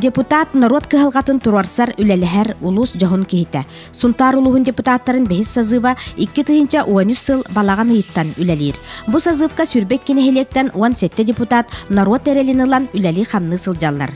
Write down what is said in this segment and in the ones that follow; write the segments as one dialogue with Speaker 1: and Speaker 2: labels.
Speaker 1: Депутат народ кыһылгатын турарсар үлелэһэр улус жоһун киһитэ. Сунтар улуһун депутаттарын бэһис сазыва 2 тыһынча 13 сыл балаган ыйыттан үлелир. Бу сазывка сүрбек кинеһилектен 17 депутат народ эрелинылан үлели хамны сылжаллар.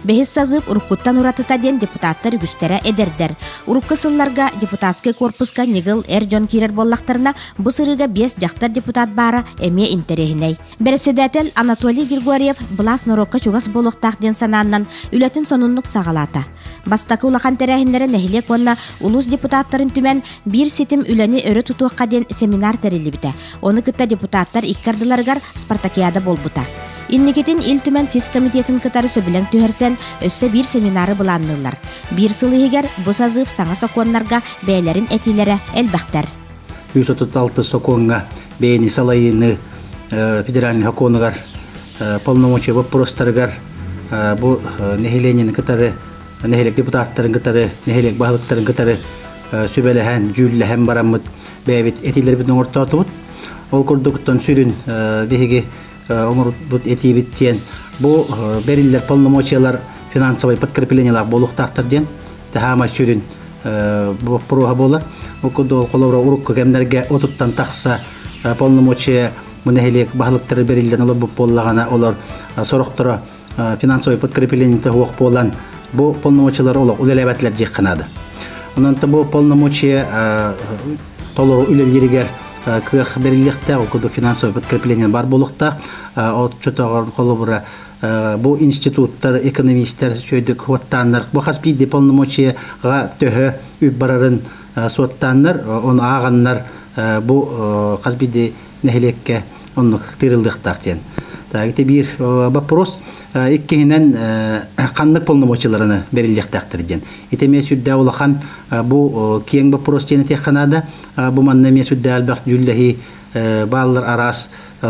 Speaker 1: Бэһис сазыв уруккуттан уратыта ден депутаттар үгүстэрэ эдердер. Урукка сылларга депутатский корпуска нигыл жон кирер боллактарына бу сырыга 5 жактар депутат бара эме интерехиней. Председатель Анатолий Григорьев булас норокка чугас болохтак ден санааннан үлөтүн сонунлук сагалата. Бастакы улахан терехинлери нехилек онна улус депутаттарын түмен бир ситим үлөни өрө тутуакка ден семинар терилибите. Оны кытта депутаттар иккардыларгар спартакиада болбута. Инникетин ил түмен сис комитетин кытары сөбілен түһәрсен өссө бир семинары буланнылар. Бир сылыгер бу сазыв саңа соконнарга бәйләрин этиләре элбәхтәр.
Speaker 2: 136 соконга бәйни салайыны федеральный законыгар полномочия вопростарыгар бу нехиленин кытары нехилек депутаттарын кытары нехилек баһалыктарын кытары сөбеләһән жүлләһән барамыт бәйбит этиләре бүтән ортатыбыт. Ол курдуктан сүрүн биһиге оңор бут этибиттен бу бериллер полномочиялар финансовый подкреплениялар болуктактар ден тахама сүрүн бу проха болар. Бу кодо колора урукка кемнерге отуттан такса полномочия мунехилек баһалыктары берилден олор бу боллагана олар сороктора финансовый подкрепление тохук болан бу полномочиялар олор улелебетлер жекканады. Онан бу полномочия толору үлелеригер кых бериликте окуду финансовый подкрепление бар болукта от чотогор колобура бу институттар экономисттер сөйдүк хоттаннар бу хаспиди полномочия га төһө үп барарын соттаннар он аганнар бу хаспиди нехилекке оннук тырылдыктар тен. Тагы бир вопрос иккинен каннык полномочияларына бериликтер ден. Итеме сүддә улахан бу кең вопрос тен теханада бу маннаме сүддә албак жүлләһи баллар арас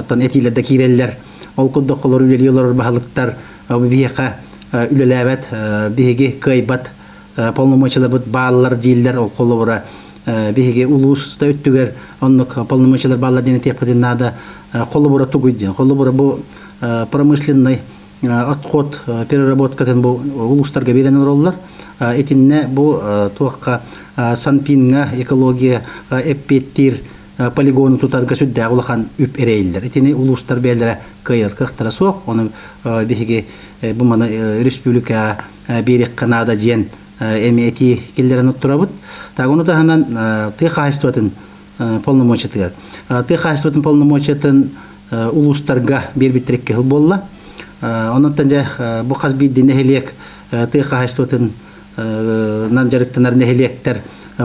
Speaker 2: тон этилердә кирелләр ол кудда колор үлеләр баһалыктар бияка үлеләбәт биһиге кайбат полномочиялар бу баллар дилләр ол колора биһиге улус та үттүгәр оннук полномочиялар баллар ден техпадинада колобора тугуйды колобора бу промышленный отход переработкадан бу улустарга беренер оллар этинне бу туакка санпинга экология эппеттир полигону тутарга сүддә улахан үп эрейлер этини улустар берләре кайыр кыктыра сок оны биһиге бу мана республика берек канада ден эмети киллерен оттурабыт тагыны таһанан техайстватын полномочиятыгар техайстватын полномочиятын улустарга бербиттерекке болла. Онуттан жа бу казбидди нехилек техайстватын нанжарыктанар нехилектер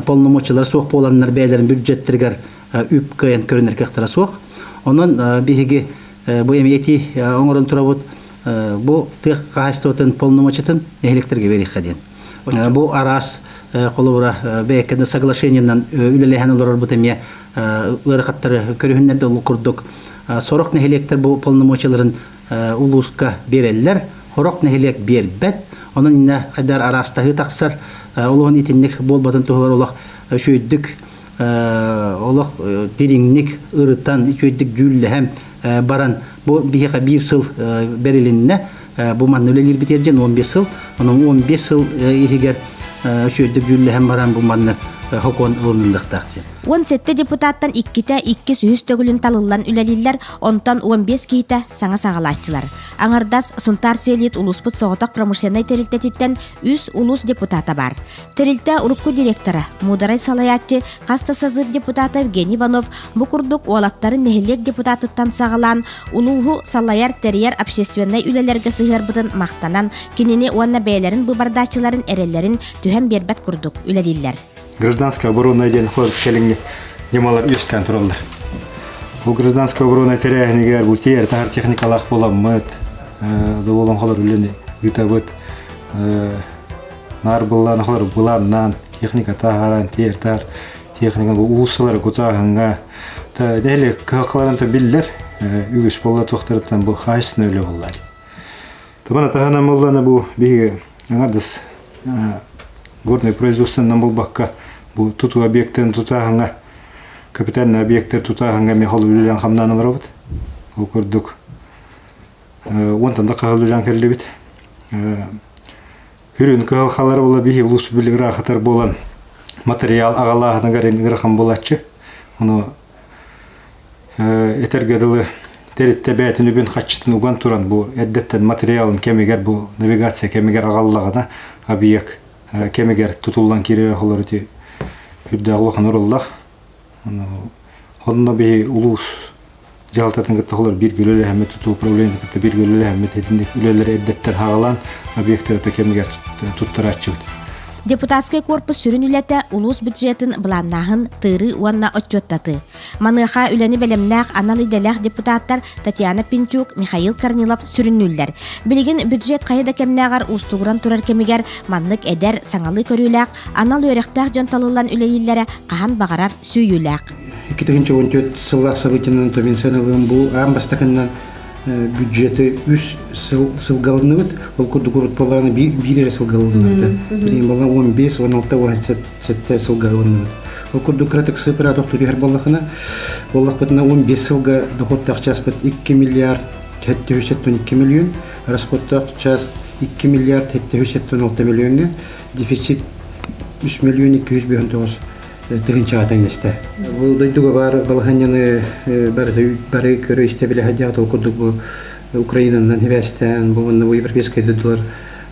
Speaker 2: полномочиялар сок боланнар бәйләрен бюджеттергер үп кыйын көрүнөр кыктыра сок. Онун биһиге бу эмети оңорон турабыт бу техайстватын полномочиятын нехилектерге берихаден. Бу арас колобура бәкенде соглашениянан үлелеһен олар бу теме ырыхаттары көрүннәдә ул курдук. Сорок нехилектер бу полномочияларын улуска береллер, хорок нехилек бербет, онун инне кайдар арастагы таксар улугун итинник болбатын тугар олак шүйдүк олак дириңник ырытан шүйдүк жүлләһәм баран бу бияка 1 сыл берилинне бу ман үлелер битерден 15 сыл, онун 15 сыл игер шүйдүк жүлләһәм баран бу манны хокон улундыктакты.
Speaker 1: 17 депутаттан 2 сүйүс төгүлүн талыллан үлелиллер, онтан 15 кийте саңа сагалаччылар. Аңардас Сунтар Селит улуспут соғытақ промышленный терилтетиттен 3 улус депутата бар. Терилте урукку директора Мударай Салаятчы, Каста сазыр депутата Евгений Иванов, букурдук уалаттарын нехилек депутаттыттан сагалан, улугу Салаяр терьер общественный үлелерге сыгырбытын мақтанан, кинини уанна бәйлерин бубардачыларын эрелерин түһәм бербет курдук үлелиллер.
Speaker 3: Гражданская оборона ден хлопчелинге немалар үскән туралар. Бу гражданская оборона терәһнигәр бу тер тар техникалар буламыт. Дулан халар үләне үтәбет. Нар буллан халар буланнан техника тагыран тер тар техника бу улуслар гутаганга та дәле калкаларын та билләр үгүс болла тохтырыптан бу хайсын өле буллар. Табана тагана молланы бу биге аңардыс горный производственный булбакка бу туту объекттен тутаганга капитальный объекттер тутаганга мехол үлән хамнан робот. Ул күрдүк. Онтан да калып үлән келдибит. Хүрүн кылхалар була бихи улус билигра хатар болан материал агалаһына гарын гырхан болачы. Оны этергедылы теритте бәтін үбін қатшытын уган туран бу әддеттен материалын кемегер бу навигация кемегер агаллагына объект кемегер тутуллан кирер холор ти үбдә Аллаһ нуруллах. Онна бе улус жалтатын гытта холор бир гөлөлө һәм туту управление гытта бир гөлөлө һәм тетиндик үлелер әддеттер хагалан объекттер кемегер туттарачы.
Speaker 1: Депутатский корпус сүрүнүләтә улус бюджетін бланнахын тыры уанна отчеттаты. Маныха үләни белемнәк аналиделәк депутаттар Татьяна Пинчук, Михаил Корнилов сүрүнүлләр. Билген бюджет кайда кемнәгәр устугран турар кемигәр маннык эдер саңалы көрүләк, анал өрәктәк жанталылан үләйләре каһан багарар сүйүләк.
Speaker 2: 2014 сыллах событиянан конвенциялыгын бу амбастакыннан бюджеты үс сылгалыныбыт, ол күрді көріт болағаны бирер сылгалыныбыт. Білген болған 15-16 сылгалыныбыт. Ол күрді кратық сыпыра доқтыры әр болақына, болақ бұтына 15 сылға доходтақ час бұт 2 миллиард 712 миллион, расходтақ час 2 миллиард 716 миллионы, дефицит 3 миллион 259 тыгынча атаңнесте. Бу дойдуга бар балаханяны бары көрө истебиле хадиат окудук бу Украинанан хевестен, бу европейский дойдулар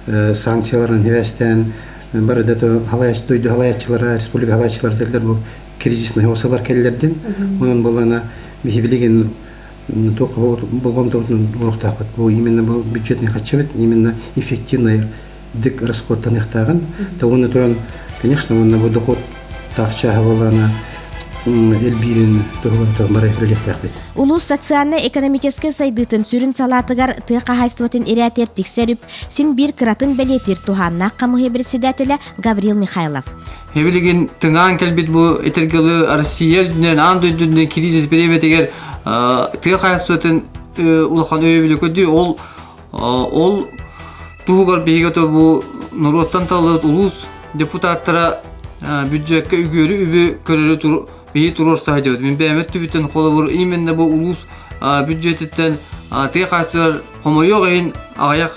Speaker 2: санкциялардан хевестен, бары да дойду халаячылар, республика халаячылар делдер бу кризисный осалар келлерден. Онун болана билеген тока болгон токтун урактапыт. Бу именно бу бюджетный хатчыбыт, именно эффективный дик расходтан ихтаган. Та оны туран, конечно, онна бу доход тахча хавалана элбирин турган бары билектәкбит.
Speaker 1: Улус социально-экономический сайдытын сүрін салатыгар тыға хайстватын ирәтер тиксеріп, син бир кыратын бәлетир туханна қамығы председателі Гаврил Михайлов.
Speaker 4: Хевелеген тыңан келбет бу этергелы Россия дүнен андойдүнен кризис береметегер тыға хайстватын улахан өйбілі көді ол туғығар бейгеті бу Нуроттан талы улус депутаттара бюджетке үгөрү үбү көрөрү бейи турор сайдыбыт. Мен бәмет түбүттен қолы бұр, именно бұл улус бюджеттен тыға қайсылар қомойоқ әйін ағаяқ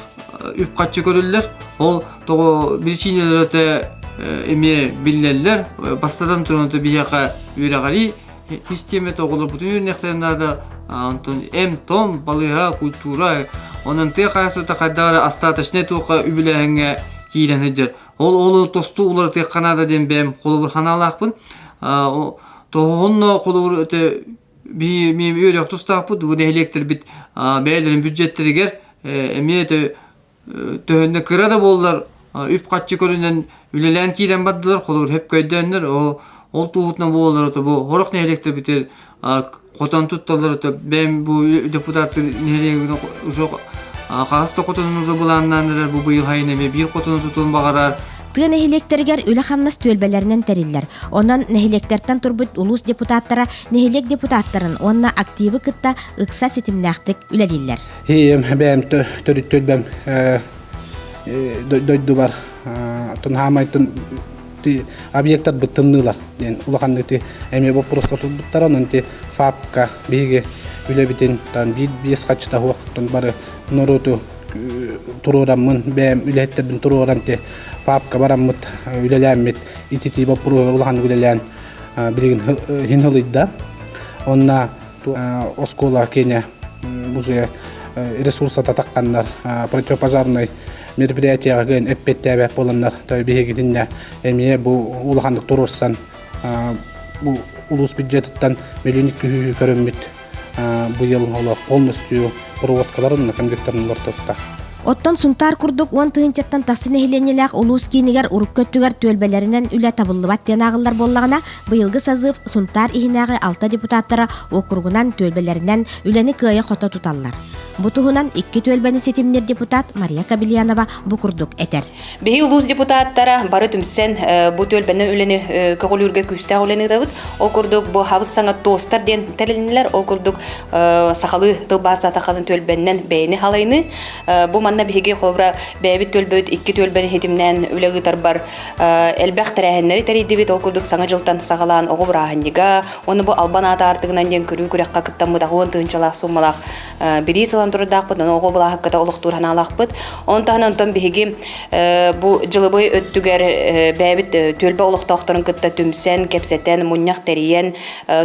Speaker 4: үп қатшы көрілілер. Ол тоғы біршинелер өте эме билнеллер, бастадан тұрын өте бейяқа үйрағари, системе тоғылыр бұтын үйрінектерінлерді том, балыға, культура, оның тыға қайсылар қайдары астатышне тоға үбіләңе кейленедер. Ол тосту улар тек қанада ден бәм қолы бір қаналақпын. Тоғынна қолы бір өте бейім өрек тұстақпын. Бұны электр біт бәйлерін бюджеттерігер әме төхінді қырада болылар. Үп қатшы көрінен үлелән кейлен баддылар. Қолы бір хеп көйденлер. Ол туғытна болылар. Бұл хорық не электр бітер қотан тұтталар. Бәм бұл депутаттыр нелегін жоқ. Қағысты қотының ұзы бұланнандырар, бұл бұйыл хайынеме бір қотының тұтуын бағарар.
Speaker 1: Тыға нәхилектергер үлі қамнас төлбәлерінен тәрілер. Онан нәхилектертен тұрбыт улус депутаттара, нәхилек депутаттарын онна активы кытта ұқса сетімнәқтік үләлілер.
Speaker 5: Хейем бәм төлбәм дойду бар. Тон хамайтын объекттар бұттымнылар. Улақанды әме вопростар бұттар, онын фапка бейге үләбітен бес қатшыта уақыттан бары нұруту тұрурамын, бәм үләттердің тұрурамын те фапка барамыт үләләмет итити бапыру улахан үләлән білген хинхылыйда. Онна оскола кене уже ресурсата таққандар противопожарный мероприятияға ген әппеттәбәк боландар бейгедінне әмие бұл улахандық тұрырсан бұл улус бюджеттен миллионик күйі көрінмет. Бұйыл полностью проводкаларын комплектарын ортақта.
Speaker 1: Оттан сунтар курдук 10 тыгынчаттан тахсын эхиленелек улус кинигер урук көттүгер төлбелеринен үле табыллыбат денагылар боллагана быйылгы сазыв сунтар ихинагы 6 депутаттара округунан төлбелеринен үлени кыя хота туталлар. Бутугунан 2 төлбени сетимнер депутат Мария Кабильянова букурдук этер.
Speaker 6: Беги улус депутаттара бары түмсен бу төлбенен үлени көгөлүргө күстә үлени дабыт. Окурдук бу хабыс саңа тостар ден теленилер окурдук сахалы тылбаса такатын төлбенен бейни халайны бу манна биһиги хобра бэбит төлбөт 2 төлбөн хитимнен үлегитар бар элбэх тәрәһеннәре тәридибит ол курдук саңа жылтан сагалаан огу браһаннига оны бу албаната артыгынан ден көрүү күрәккә кыттамы да он тынчалак суммалак бири салам турдакпыт оны огу була хакката олуктур ханалакпыт онтан биһиги бу жылыбый өттүгер бэбит төлбө олуктокторун кытта түмсен кепсетен муньяк териен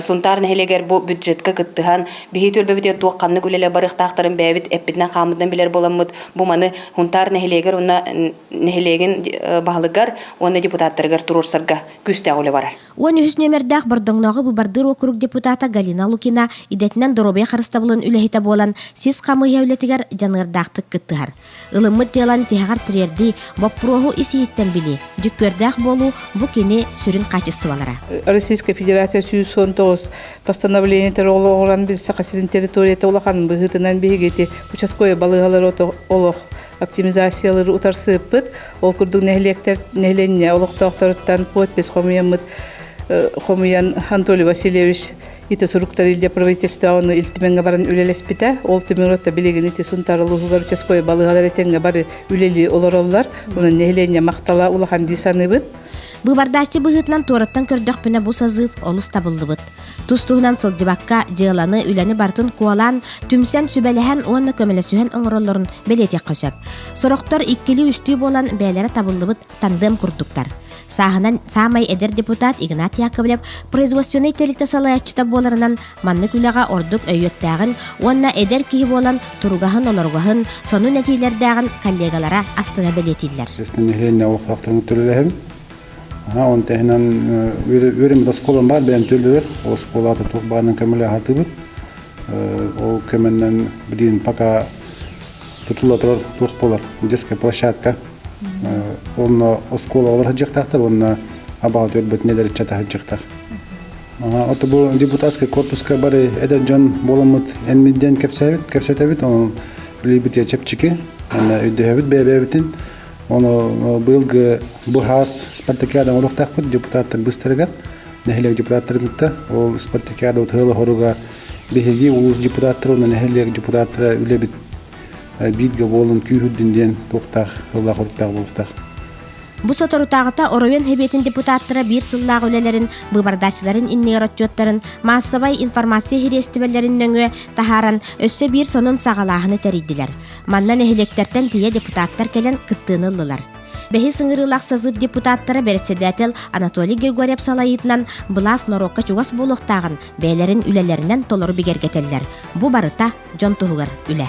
Speaker 6: сунтар нехелегер бу бюджетка кыттыхан биһи төлбөбүтен туакканны күлеле барыктактарын бэбит эппитнен камыдан билер боламмыт бу маны хунтар нехелегер уна нехелеген баһалыгар оны депутаттаргар турурсарга күстәгүле барар.
Speaker 1: Он үһүс нөмердәк бардыңнагы бу бардыр округ депутата Галина Лукина идетнен доробия харыстабылын үлехите болан сис камы яулетигер жанырдактык кыттыгар. Ылыммыт делан тиһагар тирерди бопрогу иситтен били. Жүккөрдәк болу бу кини сүрүн качестволара.
Speaker 7: Российская Федерация 119 постановление терророгран бил сакасилин территорияте улахан быгытынан бегети участковый балыгалар олох оптимизациялары утарсыппыт ол курдук нехленне олохтоктороттан подпись Хомуян Анатолий Васильевич ите суруктар илде правительство оны илтименге баран үлелеспите ол тимиротта билеген ите сунтарылыгы участковый балыгалар этенге бары үлели олороллар уну нехленне мактала улахан дисаныбыт.
Speaker 1: Быбардачы быһытынан туораттан көрдөкпүнө бу сазып олус табылдыбыт. Тустугунан сылжыбакка жыыланы үлени бартын куалан түмсен сүбелеһен уонна көмөлөсүһен оңороллорун белетек көсөп. Сороктор иккили үстүү болан бээлери табылдыбыт тандем курдуктар. Саһынан самай эдер депутат Игнат Яковлев производственный телите салаяччыта боларынан манны күләгә ордук өйөттәгән, уонна эдер киһи болан туругаһын олоргаһын, сону нәтиләрдәгән коллегалара астына белетилләр.
Speaker 8: Он технан верим до школы бар, бен төлдер, ол школада туқбаның көмілі хатыбы. Ол көміннен бірден пока тұтыла тұр болар, детская площадка. Оны школа олар жақтақтар, оны абаға төлбет недер чата жақтақ. Оты бұл депутатский корпуска бары әдән жан боламыд әнмедден кепсетебет, оны либите чепчики, өйдеһебет, бәйбәбетін. Оны быйылгы бухас спартакиадан урухтакпыт депутаттар быстырыгар нехелек депутаттар кытта ол спартакиада утылы хоруга беһиги улус депутаттар оны нехелек депутаттар үлебит бидге болун күйүдүнден токтак ылла хоруктак болуктак.
Speaker 1: Бу соторутагыта оровен хебетин депутаттара бир сыллаг үлелерин, быбардачыларын иннер отчоттарын, массовай информация хирестибелерин нөңө тахаран өссө бир сонун сагалаахыны теридилер. Маннан эхелектертен тие депутаттар келен кыттыыныллылар. Бэхи сыңырылак сазып депутаттара председатель Анатолий Григорьев салайытынан былас норокка чугас болуктагын бээлерин үлелеринен толору бигергетеллер. Бу барыта жон туһугар үле.